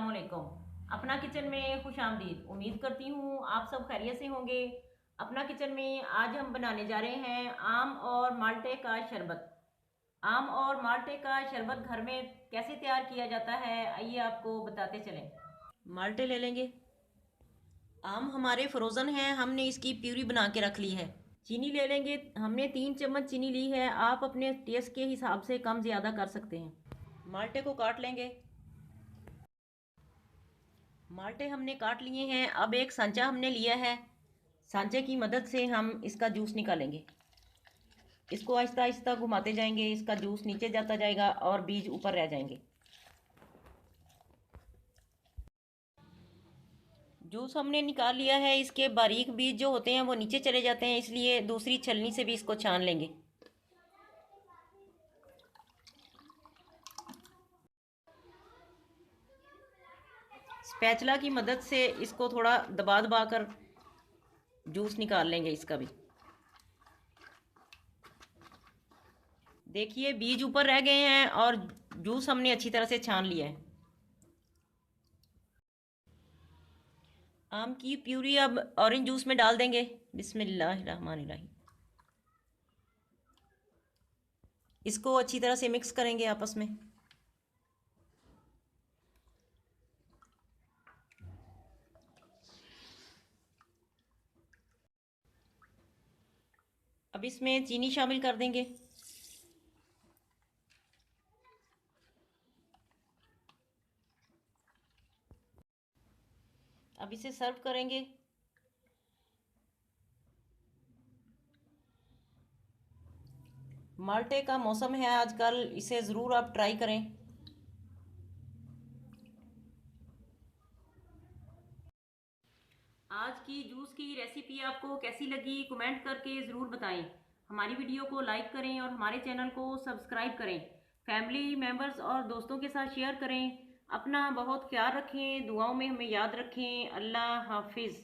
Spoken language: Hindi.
अस्सलामुअलैकुम। अपना किचन में खुश आमदीद। उम्मीद करती हूँ आप सब खैरियत से होंगे। अपना किचन में आज हम बनाने जा रहे हैं आम और माल्टे का शरबत। आम और माल्टे का शरबत घर में कैसे तैयार किया जाता है आइए आपको बताते चलें। माल्टे ले लेंगे। आम हमारे फ्रोज़न हैं, हमने इसकी प्यूरी बना के रख ली है। चीनी ले लेंगे, हमने 3 चम्मच चीनी ली है। आप अपने टेस्ट के हिसाब से कम ज़्यादा कर सकते हैं। माल्टे को काट लेंगे। माल्टे हमने काट लिए हैं। अब एक सांचा हमने लिया है, सांचे की मदद से हम इसका जूस निकालेंगे। इसको आहिस्ता आहिस्ता घुमाते जाएंगे, इसका जूस नीचे जाता जाएगा और बीज ऊपर रह जाएंगे। जूस हमने निकाल लिया है। इसके बारीक बीज जो होते हैं वो नीचे चले जाते हैं, इसलिए दूसरी छलनी से भी इसको छान लेंगे। स्पैचुला की मदद से इसको थोड़ा दबा दबा कर जूस निकाल लेंगे इसका भी। देखिए बीज ऊपर रह गए हैं और जूस हमने अच्छी तरह से छान लिया है। आम की प्यूरी अब ऑरेंज जूस में डाल देंगे। बिस्मिल्लाहिर्रहमानिर्रहीम। इसको अच्छी तरह से मिक्स करेंगे आपस में। अब इसमें चीनी शामिल कर देंगे। अब इसे सर्व करेंगे। माल्टे का मौसम है आजकल, इसे ज़रूर आप ट्राई करें। आज की जूस की रेसिपी आपको कैसी लगी कमेंट करके ज़रूर बताएं। हमारी वीडियो को लाइक करें और हमारे चैनल को सब्सक्राइब करें। फैमिली मेम्बर्स और दोस्तों के साथ शेयर करें। अपना बहुत ख्याल रखें, दुआओं में हमें याद रखें। अल्लाह हाफिज़।